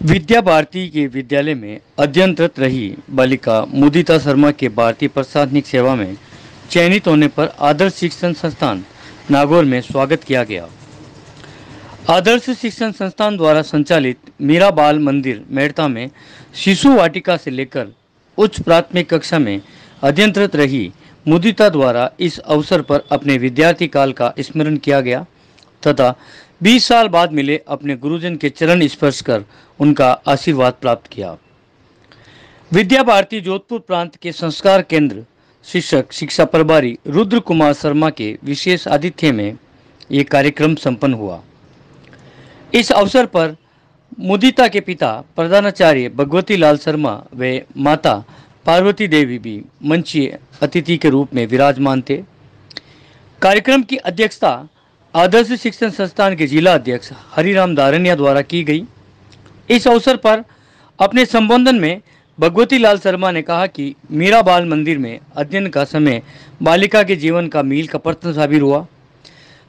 विद्या भारती के विद्यालय में अध्ययनरत रही बालिका मुदिता शर्मा के भारतीय प्रशासनिक सेवा में चयनित होने पर आदर्श शिक्षण संस्थान नागौर में स्वागत किया गया। आदर्श शिक्षण संस्थान द्वारा संचालित मीरा बाल मंदिर मेड़ता में शिशु वाटिका से लेकर उच्च प्राथमिक कक्षा में अध्ययनरत रही मुदिता द्वारा इस अवसर पर अपने विद्यार्थी काल का स्मरण किया गया तथा 20 साल बाद मिले अपने गुरुजन के चरण स्पर्श कर उनका आशीर्वाद प्राप्त किया। विद्या भारती जोधपुर प्रांत के संस्कार केंद्र शिक्षक शिक्षा प्रभारी रुद्र कुमार शर्मा के विशेष आतिथ्य में ये कार्यक्रम संपन्न हुआ। इस अवसर पर मुदिता के पिता प्रधानाचार्य भगवती लाल शर्मा व माता पार्वती देवी भी मंचीय अतिथि के रूप में विराजमान थे। कार्यक्रम की अध्यक्षता आदर्श शिक्षण संस्थान के जिला अध्यक्ष हरिराम दारनिया द्वारा की गई। इस अवसर पर अपने संबोधन में भगवती लाल शर्मा ने कहा कि मीरा बाल मंदिर में अध्ययन का समय बालिका के जीवन का मील का पत्थर साबित हुआ,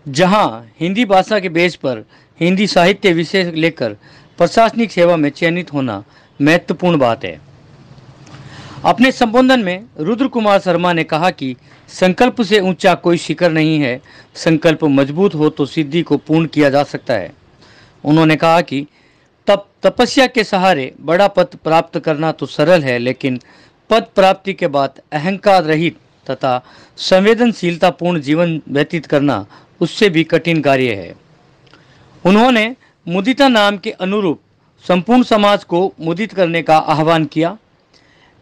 जहां हिंदी भाषा के बेस पर हिंदी साहित्य विषय लेकर प्रशासनिक सेवा में चयनित होना महत्वपूर्ण बात है। अपने संबोधन में रुद्र कुमार शर्मा ने कहा कि संकल्प से ऊंचा कोई शिखर नहीं है, संकल्प मजबूत हो तो सिद्धि को पूर्ण किया जा सकता है। उन्होंने कहा कि तपस्या के सहारे बड़ा पद प्राप्त करना तो सरल है, लेकिन पद प्राप्ति के बाद अहंकार रहित तथा संवेदनशीलता पूर्ण जीवन व्यतीत करना उससे भी कठिन कार्य है। उन्होंने मुदिता नाम के अनुरूप संपूर्ण समाज को मुदित करने का आह्वान किया।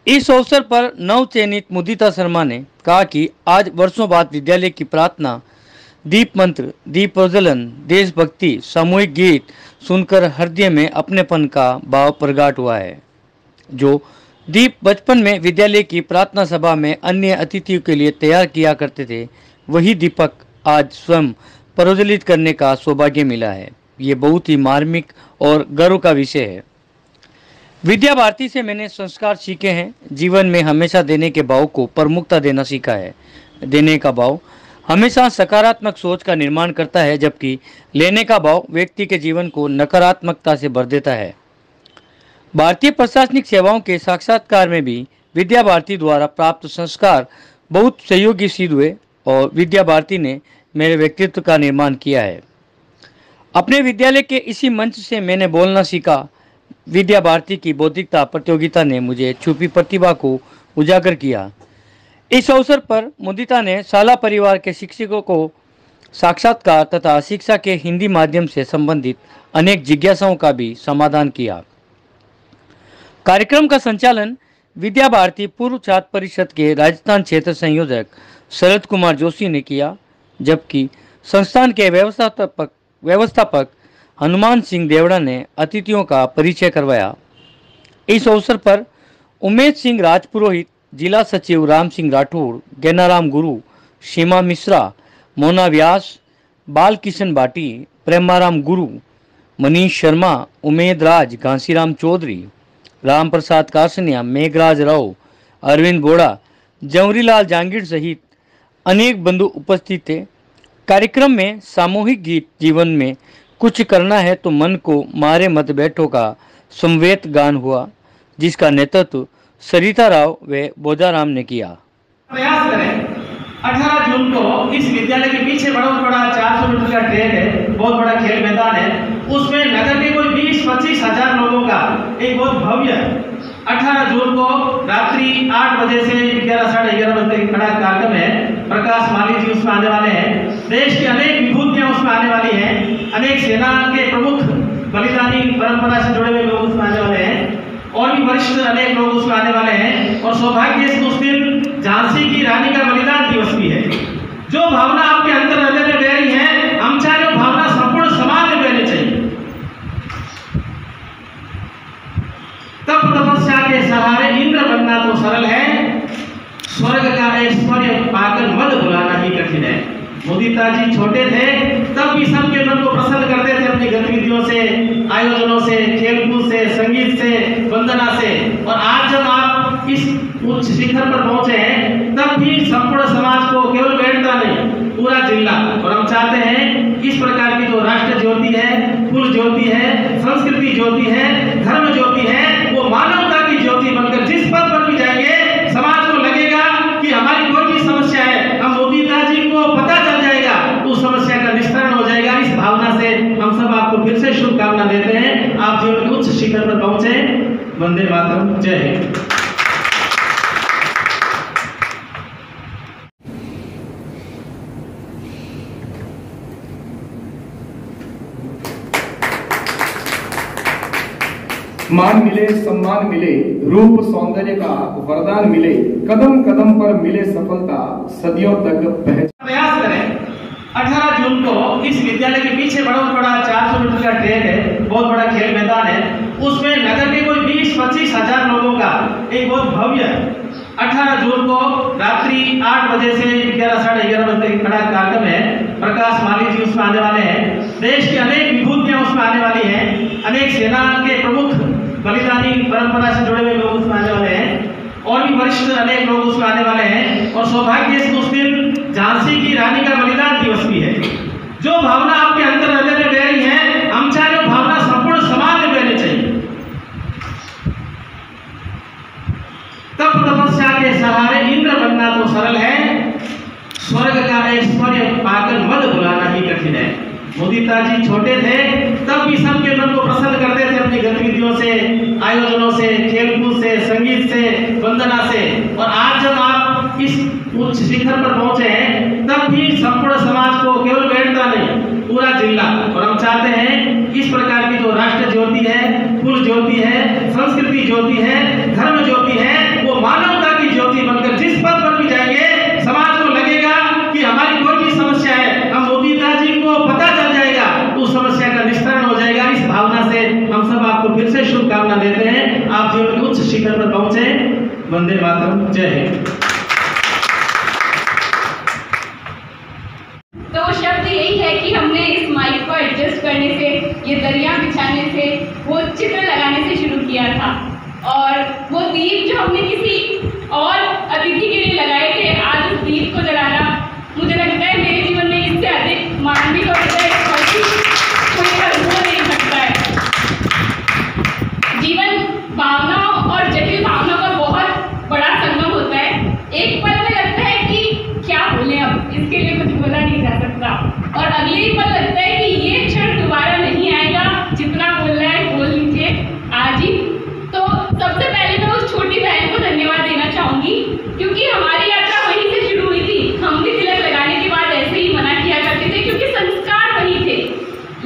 इस अवसर पर नव चयनित मुदिता शर्मा ने कहा कि आज वर्षों बाद विद्यालय की प्रार्थना, दीप मंत्र, दीप प्रज्वलन, देशभक्ति, सामूहिक गीत सुनकर हृदय में अपनेपन का भाव प्रगाट हुआ है। जो दीप बचपन में विद्यालय की प्रार्थना सभा में अन्य अतिथियों के लिए तैयार किया करते थे, वही दीपक आज स्वयं प्रज्वलित करने का सौभाग्य मिला है। ये बहुत ही मार्मिक और गर्व का विषय है। विद्या भारती से मैंने संस्कार सीखे हैं। जीवन में हमेशा देने के भाव को प्रमुखता देना सीखा है। देने का भाव हमेशा सकारात्मक सोच का निर्माण करता है, जबकि लेने का भाव व्यक्ति के जीवन को नकारात्मकता से भर देता है। भारतीय प्रशासनिक सेवाओं के साक्षात्कार में भी विद्या भारती द्वारा प्राप्त संस्कार बहुत सहयोगी सिद्ध हुए और विद्या भारती ने मेरे व्यक्तित्व का निर्माण किया है। अपने विद्यालय के इसी मंच से मैंने बोलना सीखा। विद्या भारती की बौद्धिकता प्रतियोगिता ने मुझे छुपी प्रतिभा को उजागर किया। इस अवसर पर मुदिता ने शाला परिवार के शिक्षकों को साक्षात्कार तथा शिक्षा के हिंदी माध्यम से संबंधित अनेक जिज्ञासाओं का भी समाधान किया। कार्यक्रम का संचालन विद्या भारती पूर्व छात्र परिषद के राजस्थान क्षेत्र संयोजक शरद कुमार जोशी ने किया, जबकि संस्थान के व्यवस्थापक हनुमान सिंह देवड़ा ने अतिथियों का परिचय करवाया। इस अवसर पर उमेश सिंह राजपुरोहित, जिला सचिव राम सिंह राठौड़, गैनाराम गुरु, सीमा मिश्रा, मोना व्यास, बाल किशन भाटी, प्रेमाराम गुरु, मनीष शर्मा, उमेद राज, घासीराम चौधरी, राम प्रसाद कासनिया, मेघराज राव, अरविंद बोड़ा, जवहरीलाल जांगीर सहित अनेक बंधु उपस्थित थे। कार्यक्रम में सामूहिक गीत जीवन में कुछ करना है तो मन को मारे मत बैठो का समवेत गान हुआ, जिसका नेतृत्व सरिता राव व बोधाराम ने किया। प्रयास करें 18 जून को इस विद्यालय के पीछे बहुत बड़ा 400 मीटर का ट्रैक है, बहुत बड़ा खेल मैदान है, उसमें नगर के कोई 20-25 हजार लोगों का एक बहुत भव्य 18 जून को रात्रि 8 बजे से 11-11:30 बजे तक बड़ा कार्यक्रम है। प्रकाश माली जी उसमें आने वाले हैं, देश की अनेक विभूतियां उसमें आने वाली हैं, अनेक सेना के प्रमुख बलिदानी परंपरा से जुड़े हुए लोग उसमें आने वाले हैं और भी वरिष्ठ अनेक लोग उसमें आने वाले हैं। और सौभाग्य से उस दिन झांसी की रानी का बलिदान दिवस भी है। जो भावना आपके अंदर हृदय में बह रही है, हम चाहे वो भावना संपूर्ण समाज में बहनी चाहिए। तप तपस्या के सहारे इंद्र बनना तो सरल है, स्वर्ग का ऐश्वर्य पाकर मद बुलाना ही कठिन है। मुदिता जी छोटे थे तब भी सबके मन को प्रसन्न करते थे अपनी गतिविधियों से, आयोजनों से, खेलकूद से, संगीत से, वंदना से। और आज जब आप इस उच्च शिखर पर पहुंचे हैं, तब भी संपूर्ण समाज को केवल बेड़ता नहीं, पूरा जिला, और हम चाहते हैं इस प्रकार की जो राष्ट्र ज्योति है, कुल ज्योति है, संस्कृति ज्योति है, धर्म ज्योति है, वो मानवता की ज्योति बनकर जिस पद पर भी जाएंगे, समाज को लगेगा कि हमारी कोई भी समस्या है, हम मोदी जी को पता चल जाएगा, उस समस्या का निस्तारण हो जाएगा। इस भावना से हम सब आपको फिर से शुभकामना देते हैं। आप जीवन के उच्च शिखर पर पहुंचे। वंदे मातरम। जय हिंद। मान मिले, सम्मान मिले, रूप सौंदर्य का वरदान मिले, कदम कदम पर मिले सफलता, सदियों तक प्रयास करें। 18 जून को इस विद्यालय के पीछे बहुत बड़ा 400 मीटर का ट्रैक है, बहुत बड़ा खेल मैदान है, उसमें नगर के कोई 20-25 हजार लोगों का एक बहुत भव्य 18 जून को रात्रि 8 बजे से 11 साढ़े 11 बजे तक बड़ा कार्यक्रम है। प्रकाश माली जी उसमें आने वाले हैं, देश की अनेक विभूतियां उसमें आने वाली हैं, अनेक सेना के प्रमुख बलिदानी परंपरा से जुड़े हुए लोग उसमें आने वाले हैं, और भी वरिष्ठ अनेक लोग उसमें आने वाले हैं। और सौभाग्य से उस दिन झांसी की रानी का बलिदान दिवस भी है। जो भावना आपके अंदर हृदय में बह रही है, हम चाहे वो भावना संपूर्ण समाज में बहनी चाहिए। तप तपस्या के सहारे इंद्र बनना तो सरल है, स्वर्ग का ऐश्वर्य पाकर मद बुलाना ही कठिन है। मुदिता जी छोटे थे तब भी सबके मन को प्रसन्न करते थे अपनी गतिविधियों से, आयोजनों से, खेलकूद से, संगीत से, वंदना से। और आज जब आप इस उच्च शिखर पर पहुंचे हैं, तब भी संपूर्ण समाज को, केवल बेड़ता नहीं, पूरा जिला, और हम चाहते हैं इस प्रकार की जो राष्ट्र ज्योति है, कुल ज्योति है, संस्कृति ज्योति है, धर्म ज्योति है, वो मानवता की ज्योति बनकर जिस पद पर भी जाएंगे, समाज को लगेगा कि हमारी कोई भी समस्या है, हम मोदी जी को पता चल जाएगा, उस समस्या का निस्तारण हो जाएगा। इस भावना से हम सब आपको फिर से शुभकामना देते हैं। आप जीवन के उच्च शिखर पर पहुंचे। वंदे मातरम। जय हिंद। तो शब्द यही है कि हमने इस माइक को एडजस्ट करने से, ये दरिया बिछाने से, वो चित्र लगाने से शुरू किया था, और वो दीप जो हमने किसी और अतिथि के लिए लगाए थे, आज उस दीप को जलाना, मुझे लगता है मेरे जीवन में इससे अधिक मानवीय और कोई अनुभव नहीं सकता है। जीवन भावनाओं और जटिल भावनाओं का बहुत बड़ा संगम होता है। एक पल में लगता है कि क्या बोले, अब इसके लिए कुछ बोला नहीं जा सकता, और अगले ही पल लगता है कि ये क्षण दोबारा नहीं आएगा, जितना बोलना है बोल लीजिए आज ही। तो सबसे पहले मैं उस छोटी बहन को धन्यवाद देना चाहूँगी, क्योंकि हमारी यात्रा वहीं से शुरू हुई थी। हम भी तिलक लगाने के बाद ऐसे ही मना किया करते थे, क्योंकि संस्कार वही थे।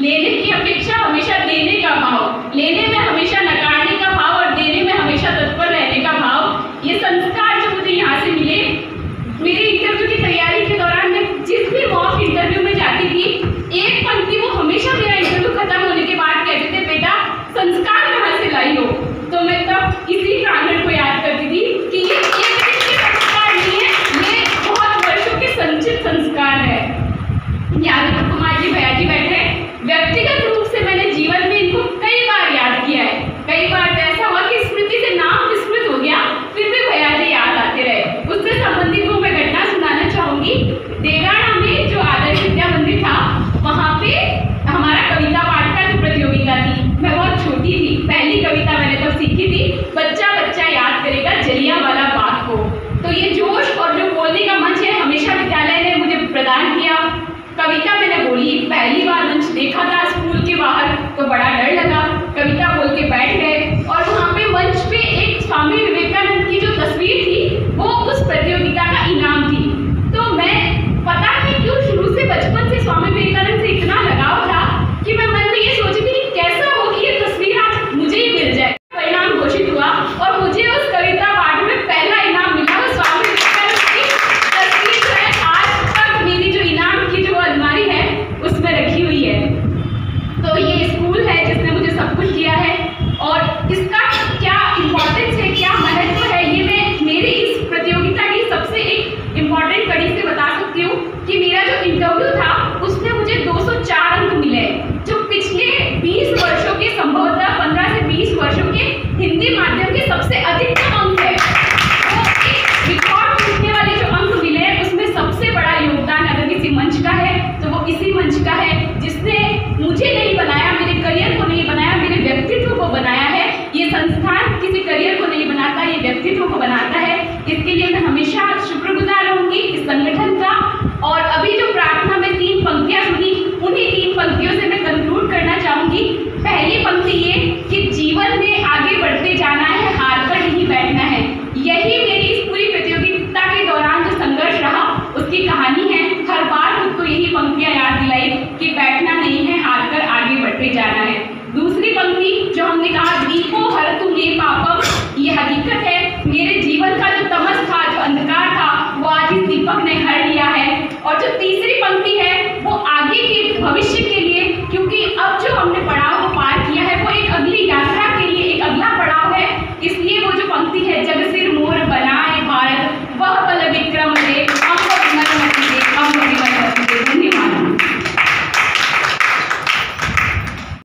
लेने की अपेक्षा हमेशा देने का भाव, लेने में हमेशा नकारने का भाव, और देने में हमेशा तत्पर रहने का भाव, ये संस्कार जो मुझे यहाँ से मिले। मेरे इंटरव्यू की तैयारी के दौरान मैं जिस भी मॉक इंटरव्यू में जाती थी, एक पंक्ति वो हमेशा मेरा इंटरव्यू खत्म होने के बाद कहते थे, बेटा संस्कार कहाँ से लाई हो। तो मैं तब इसी प्रांगण को याद करती थी कि ये एक संस्कार नहीं है, ये बहुत वर्षों के संचित संस्कार है। यादव कुमार जी भैया जी बैठे, व्यक्तिगत रूप से मैंने जीवन में इनको कई बार याद किया है। कई बार तो ऐसा हुआ कि स्मृति से नाम विस्मृत हो गया, फिर भी भैया जी याद आते रहे। उससे संबंधित को मैं घटना सुनाना चाहूँगी। देगाड़ा में जो आदर्श विद्या मंदिर था, वहाँ पे हमारा कविता पाठ का जो प्रतियोगिता थी, मैं बहुत छोटी थी, पहली कविता मैंने तब सीखी थी, बच्चा बच्चा याद करेगा जलियांवाला बाग को। तो ये जोश और जो बोलने का मंच है, हमेशा विद्यालय ने मुझे प्रदान किया। कविता मैंने बोली, पहली बार मंच देखा था स्कूल के बाहर, तो बड़ा डर लगा, कविता बोल के बैठ गए, और वहाँ पे मंच पे एक स्वामी विवेकानंद की जो तस्वीर थी, वो उस प्रतियोगिता का इनाम थी। तो मैं पता नहीं क्यों शुरू से बचपन से स्वामी विवेकानंद से इतना लगाव था कि मैं मन में ये सोची थी कि कैसा हो कि ये तस्वीर आज मुझे ही मिल जाए। परिणाम घोषित हुआ और मुझे उस कविता पाठ में पहला इनाम मिला। वो स्वामी विवेकानंद की तस्वीर जो है, आज तक मेरी जो इनाम की जो अलमारी है उसमें रखी हुई है। तो ये स्कूल है जिसने मुझे सब कुछ दिया है, और इसका क्या इम्पोर्टेंस है, क्या महत्व है, ये मैं मेरी इस प्रतियोगिता की सबसे एक इम्पॉर्टेंट कड़ी से बता सकती हूँ कि मेरा जो इंटरव्यू था उसमें मुझे 204 अंक मिले, जो पिछले 20 वर्षों के, संभवतः 15 से 20 वर्षों के हिंदी माध्यम के सबसे अधिकतम अंक है। तो एक रिकॉर्ड टूटने वाले जो अंक मिले, उसमें सबसे बड़ा योगदान अगर किसी मंच का है तो वो इसी मंच का है, जिसने मुझे नहीं बनाया, मेरे करियर हमने कहा दीपो हरतु मे पापम, ये हकीकत है, मेरे जीवन का जो तमस था, जो अंधकार था, वो आज इस दीपक ने हर लिया है।